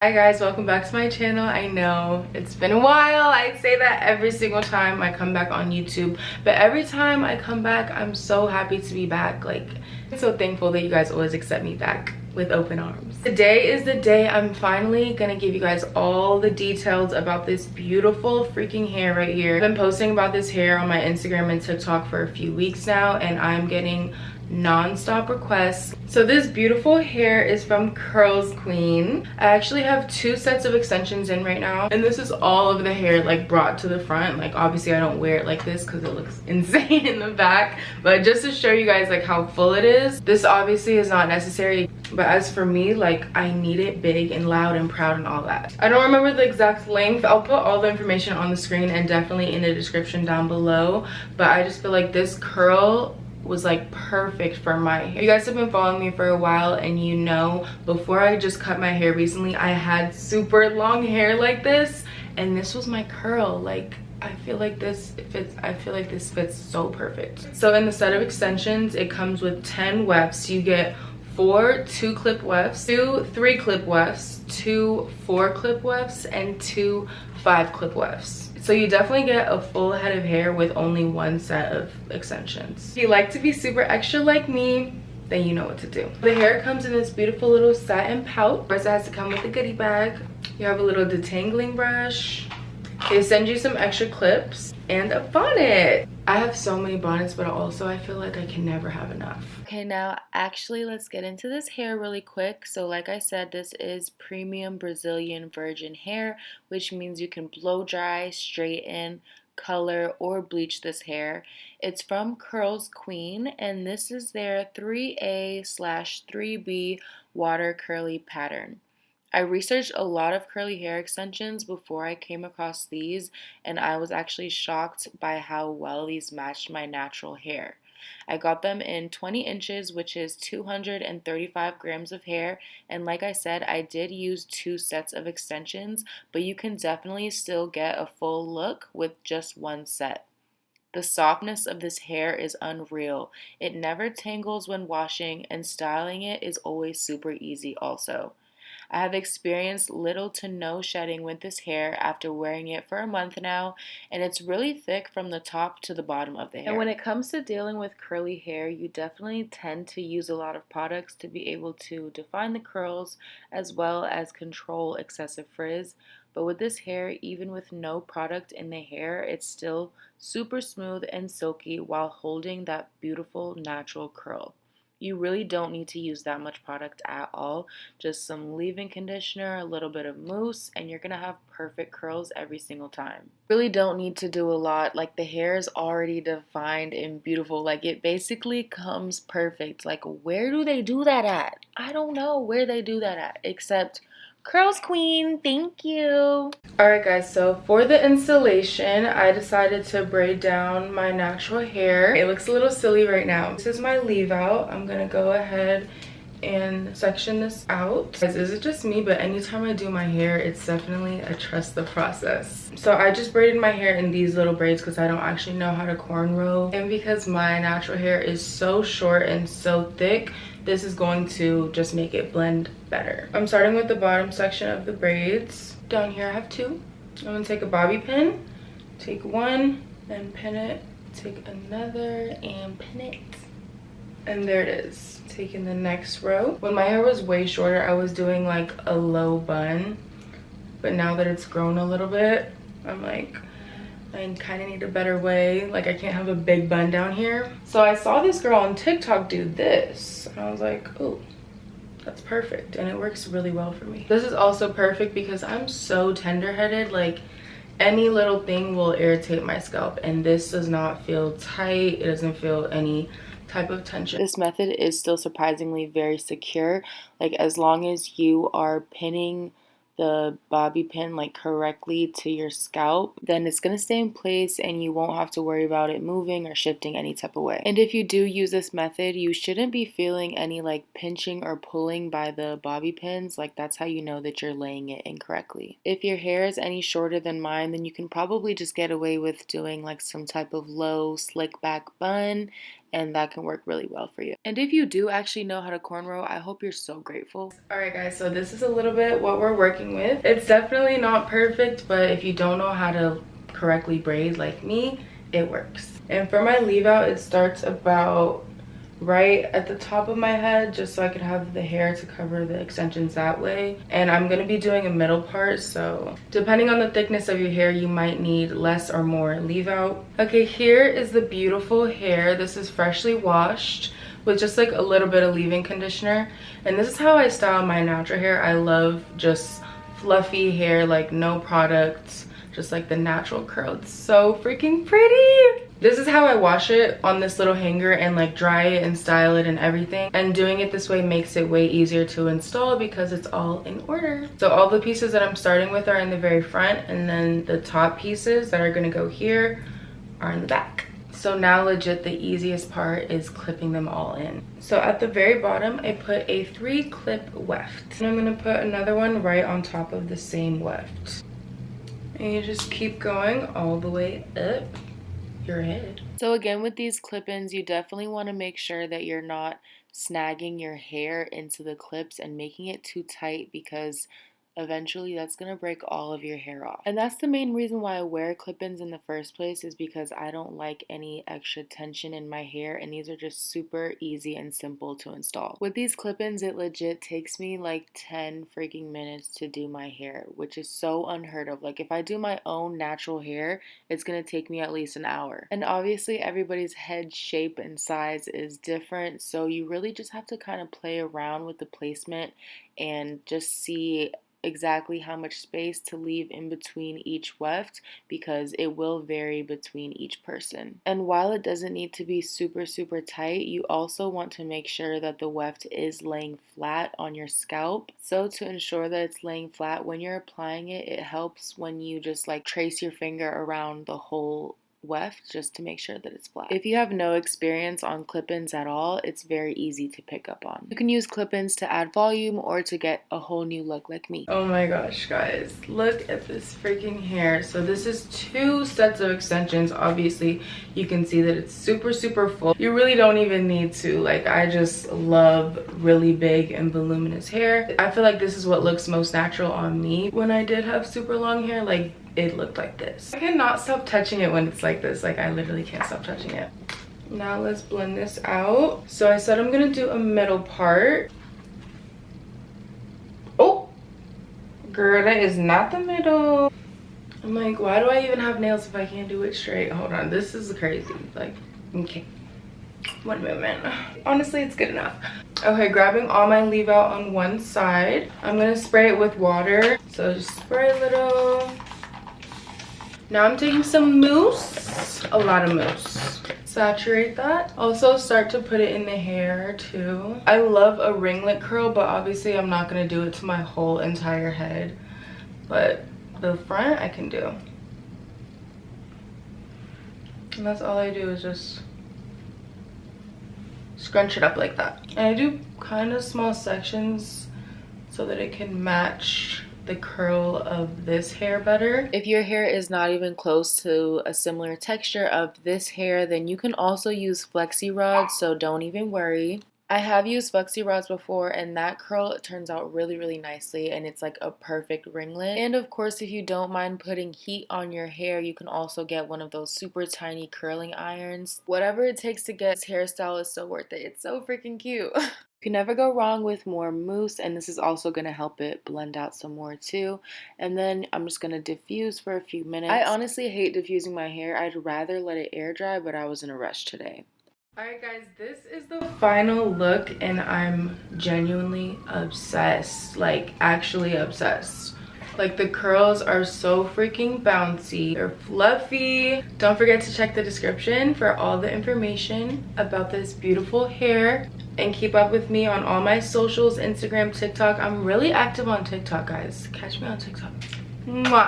Hi guys, welcome back to my channel. I know it's been a while. I say that every single time I come back on YouTube, but every time I come back, I'm so happy to be back. I'm so thankful that you guys always accept me back with open arms. Today is the day I'm finally gonna give you guys all the details about this beautiful freaking hair right here. I've been posting about this hair on my Instagram and TikTok for a few weeks now, and I'm getting non-stop requests. So this beautiful hair is from Curls Queen. I actually have two sets of extensions in right now, and this is all of the hair like brought to the front. Like obviously I don't wear it like this because it looks insane in the back, but just to show you guys like how full it is, this obviously is not necessary, but as for me, like I need it big and loud and proud and all that. I don't remember the exact length. I'll put all the information on the screen and definitely in the description down below, but I just feel like this curl was like perfect for my hair. You guys have been following me for a while, and you know before I just cut my hair recently, I had super long hair like this, and this was my curl. Like I feel like this fits so perfect. So in the set of extensions, it comes with 10 wefts. You get 4 2-clip wefts, 2 3-clip wefts, 2 4-clip wefts, and 2 5-clip wefts. So you definitely get a full head of hair with only one set of extensions. If you like to be super extra like me, then you know what to do. The hair comes in this beautiful little satin pouch. First it has to come with a goodie bag. You have a little detangling brush. They send you some extra clips and a bonnet. I have so many bonnets, but also I feel like I can never have enough. Okay, now actually let's get into this hair really quick. So like I said, this is premium Brazilian virgin hair, which means you can blow dry, straighten, color, or bleach this hair. It's from Curls Queen, and this is their 3A/3B water curly pattern. I researched a lot of curly hair extensions before I came across these, and I was actually shocked by how well these matched my natural hair. I got them in 20 inches, which is 235 grams of hair, and like I said, I did use 2 sets of extensions, but you can definitely still get a full look with just one set. The softness of this hair is unreal. It never tangles when washing, and styling it is always super easy also. I have experienced little to no shedding with this hair after wearing it for a month now, and it's really thick from the top to the bottom of the hair. And when it comes to dealing with curly hair, you definitely tend to use a lot of products to be able to define the curls as well as control excessive frizz. But with this hair, even with no product in the hair, it's still super smooth and silky while holding that beautiful natural curl. You really don't need to use that much product at all. Just some leave-in conditioner, a little bit of mousse, and you're gonna have perfect curls every single time. Really don't need to do a lot. Like the hair is already defined and beautiful. Like it basically comes perfect. Like where do they do that at? I don't know where they do that at, except Curls Queen, thank you. Alright guys, so for the installation, I decided to braid down my natural hair. It looks a little silly right now. This is my leave out. I'm gonna go ahead and section this out. Guys, is it just me, but anytime I do my hair, it's definitely a trust the process. So I just braided my hair in these little braids because I don't actually know how to cornrow, and because my natural hair is so short and so thick, this is going to just make it blend better. I'm starting with the bottom section of the braids. Down here I have 2. I'm gonna take a bobby pin, take one and pin it, take another and pin it, and there it is. Taking the next row. When my hair was way shorter, I was doing like a low bun, but now that it's grown a little bit, I'm like, I kind of need a better way. Like I can't have a big bun down here. So I saw this girl on TikTok do this, and I was like, oh, that's perfect, and it works really well for me. This is also perfect because I'm so tender-headed. Like any little thing will irritate my scalp, and this does not feel tight. It doesn't feel any type of tension. This method is still surprisingly very secure. Like as long as you are pinning the bobby pin like correctly to your scalp, then it's going to stay in place and you won't have to worry about it moving or shifting any type of way. And if you do use this method, you shouldn't be feeling any like pinching or pulling by the bobby pins. Like that's how you know that you're laying it incorrectly. If your hair is any shorter than mine, then you can probably just get away with doing like some type of low slick back bun and that can work really well for you. And if you do actually know how to cornrow, I hope you're so grateful. All right guys, so this is a little bit what we're working with. It's definitely not perfect, but if you don't know how to correctly braid like me, it works. And for my leave out, it starts about right at the top of my head, just so I could have the hair to cover the extensions that way. And I'm gonna be doing a middle part, so depending on the thickness of your hair, you might need less or more leave out. Okay, here is the beautiful hair. This is freshly washed with just like a little bit of leave-in conditioner. And this is how I style my natural hair. I love just fluffy hair, like no products, just like the natural curl. It's so freaking pretty. This is how I wash it on this little hanger and like dry it and style it and everything. And doing it this way makes it way easier to install because it's all in order. So all the pieces that I'm starting with are in the very front, and then the top pieces that are gonna go here are in the back. So now legit the easiest part is clipping them all in. So at the very bottom, I put a 3-clip weft. And I'm gonna put another one right on top of the same weft. And you just keep going all the way up your head. So again, with these clip-ins, you definitely want to make sure that you're not snagging your hair into the clips and making it too tight, because eventually that's going to break all of your hair off. And that's the main reason why I wear clip-ins in the first place, is because I don't like any extra tension in my hair, and these are just super easy and simple to install. With these clip-ins, it legit takes me like 10 freaking minutes to do my hair, which is so unheard of. Like if I do my own natural hair, it's going to take me at least an hour. And obviously everybody's head shape and size is different, so you really just have to kind of play around with the placement and just see exactly how much space to leave in between each weft, because it will vary between each person. And while it doesn't need to be super tight, you also want to make sure that the weft is laying flat on your scalp. So to ensure that it's laying flat when you're applying it, it helps when you just like trace your finger around the whole weft just to make sure that it's flat. If you have no experience on clip-ins at all, it's very easy to pick up on. You can use clip-ins to add volume or to get a whole new look like me. Oh my gosh, guys, look at this freaking hair. So this is 2 sets of extensions. Obviously you can see that it's super full. You really don't even need to. Like, I just love really big and voluminous hair. I feel like this is what looks most natural on me. When I did have super long hair, like, it looked like this. I cannot stop touching it when it's like this. Like, I literally can't stop touching it. Now let's blend this out. So I said I'm gonna do a middle part. Oh, girl, that is not the middle. I'm like, why do I even have nails if I can't do it straight? Hold on, this is crazy. Like, okay, one moment. Honestly, it's good enough. Okay, grabbing all my leave out on one side. I'm gonna spray it with water. So just spray a little. Now I'm taking some mousse, a lot of mousse. Saturate that. Also start to put it in the hair too. I love a ringlet curl, but obviously I'm not gonna do it to my whole entire head. But the front I can do. And that's all I do, is just scrunch it up like that. And I do kind of small sections so that it can match the curl of this hair better. If your hair is not even close to a similar texture of this hair, then you can also use flexi rods, so don't even worry. I have used flexi rods before, and that curl turns out really nicely, and it's like a perfect ringlet. And of course, if you don't mind putting heat on your hair, you can also get one of those super tiny curling irons. Whatever it takes to get this hairstyle is so worth it. It's so freaking cute. You can never go wrong with more mousse, and this is also going to help it blend out some more too. And then I'm just going to diffuse for a few minutes. I honestly hate diffusing my hair. I'd rather let it air dry, but I was in a rush today. Alright guys, this is the final look, and I'm genuinely obsessed. Like, actually obsessed. Like, the curls are so freaking bouncy. They're fluffy. Don't forget to check the description for all the information about this beautiful hair. And keep up with me on all my socials, Instagram, TikTok. I'm really active on TikTok, guys. Catch me on TikTok. Mwah.